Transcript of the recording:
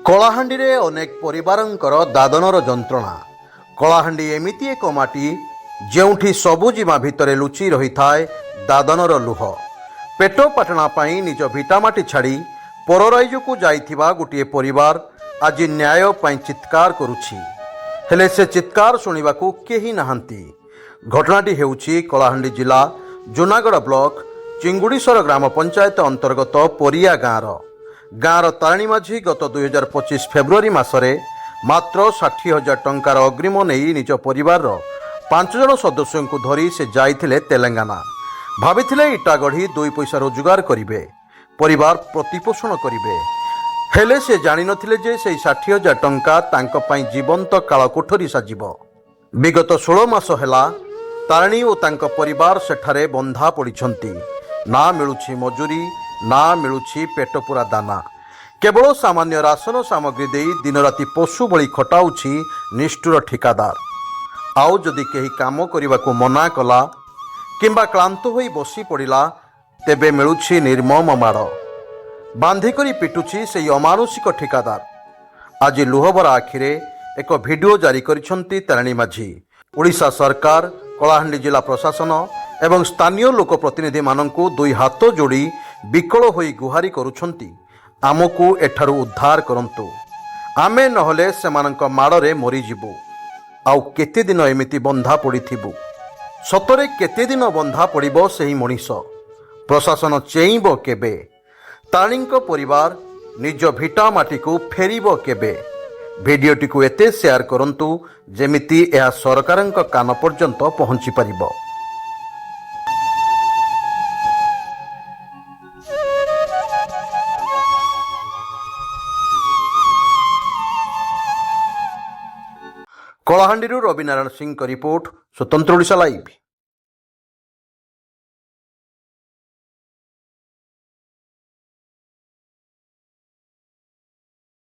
କଳାହାଣ୍ଡିରେ ଅନେକ ପରିବାରଙ୍କର ଦାଦନର ଯନ୍ତ୍ରଣା। କଳାହାଣ୍ଡି ଏମିତି ଏକ ମାଟି ଯେଉଁଠି ସବୁ ଜିମା ଭିତରେ ଲୁଚି ରହିଥାଏ ଦାଦନର ଲୁହ। ପେଟ ପାଟଣା ପାଇଁ ନିଜ ଭିଟାମାଟି ଛାଡ଼ି ପର ରାଜ୍ୟକୁ ଯାଇଥିବା ଗୋଟିଏ ପରିବାର ଆଜି ନ୍ୟାୟ ପାଇଁ ଚିତ୍କାର କରୁଛି। ହେଲେ ସେ ଚିତ୍କାର ଶୁଣିବାକୁ କେହି ନାହାନ୍ତି। ଘଟଣାଟି ହେଉଛି କଳାହାଣ୍ଡି ଜିଲ୍ଲା ଜୁନାଗଡ଼ ବ୍ଲକ ଚିଙ୍ଗୁଡ଼ିସର ଗ୍ରାମ ପଞ୍ଚାୟତ ଅନ୍ତର୍ଗତ ପରିଆ ଗାଁର ତାରିଣୀ ମାଝୀ ଗତ 2025 ଫେବୃଆରୀ ମାସରେ ମାତ୍ର 60,000 ଟଙ୍କାର ଅଗ୍ରିମ ନେଇ ନିଜ ପରିବାରର 5 ଜଣ ସଦସ୍ୟଙ୍କୁ ଧରି ସେ ଯାଇଥିଲେ ତେଲେଙ୍ଗାନା। ଭାବିଥିଲେ ଇଟା ଗଢ଼ି 2 ପଇସା ରୋଜଗାର କରିବେ, ପରିବାର ପ୍ରତିପୋଷଣ କରିବେ। ହେଲେ ସେ ଜାଣିନଥିଲେ ଯେ ସେହି 60,000 ଟଙ୍କା ତାଙ୍କ ପାଇଁ ଜୀବନ୍ତ କାଳକୋଠରୀ ସାଜିବ। ବିଗତ 16 ମାସ ହେଲା ତାରିଣୀ ଓ ତାଙ୍କ ପରିବାର ସେଠାରେ ବନ୍ଧା ପଡ଼ିଛନ୍ତି। ନା ମିଳୁଛି ମଜୁରୀ, ନା ମିଳୁଛି ପେଟ ପୂରା ଦାନା। କେବଳ ସାମାନ୍ୟ ରାସନ ସାମଗ୍ରୀ ଦେଇ ଦିନରାତି ପଶୁ ଭଳି ଖଟାଉଛି ନିଷ୍ଠୁର ଠିକାଦାର। ଆଉ ଯଦି କେହି କାମ କରିବାକୁ ମନା କଲା କିମ୍ବା କ୍ଳାନ୍ତ ହୋଇ ବସି ପଡ଼ିଲା, ତେବେ ମିଳୁଛି ନିର୍ମମ ମାଡ଼। ବାନ୍ଧିକରି ପିଟୁଛି ସେହି ଅମାନୁଷିକ ଠିକାଦାର। ଆଜି ଲୁହଭରା ଆଖିରେ ଏକ ଭିଡ଼ିଓ ଜାରି କରିଛନ୍ତି ତାରିଣୀ ମାଝୀ। ଓଡ଼ିଶା ସରକାର, କଳାହାଣ୍ଡି ଜିଲ୍ଲା ପ୍ରଶାସନ ଏବଂ ସ୍ଥାନୀୟ ଲୋକପ୍ରତିନିଧିମାନଙ୍କୁ 2 ହାତ ଯୋଡ଼ି ବିକଳ ହୋଇ ଗୁହାରି କରୁଛନ୍ତି, ଆମକୁ ଏଠାରୁ ଉଦ୍ଧାର କରନ୍ତୁ। ଆମେ ନହେଲେ ସେମାନଙ୍କ ମାଡ଼ରେ ମରିଯିବୁ। ଆଉ କେତେ ଦିନ ଏମିତି ବନ୍ଧା ପଡ଼ିଥିବୁ? ସତରେ କେତେ ଦିନ ବନ୍ଧା ପଡ଼ିବ ସେହି ମଣିଷ? ପ୍ରଶାସନ ଚେଇଁବ କେବେ? ତାରିଣୀଙ୍କ ପରିବାର ନିଜ ଭିଟା ମାଟିକୁ ଫେରିବ କେବେ? ଭିଡ଼ିଓଟିକୁ ଏତେ ସେୟାର କରନ୍ତୁ ଯେମିତି ଏହା ସରକାରଙ୍କ କାନ ପର୍ଯ୍ୟନ୍ତ ପହଞ୍ଚି ପାରିବ। କଳାହାଣ୍ଡିରୁ ରବି ନାରାୟଣ ସିଂଙ୍କ ରିପୋର୍ଟ, ସ୍ୱତନ୍ତ୍ର ଓଡ଼ିଶା ଲାଇଭ୍।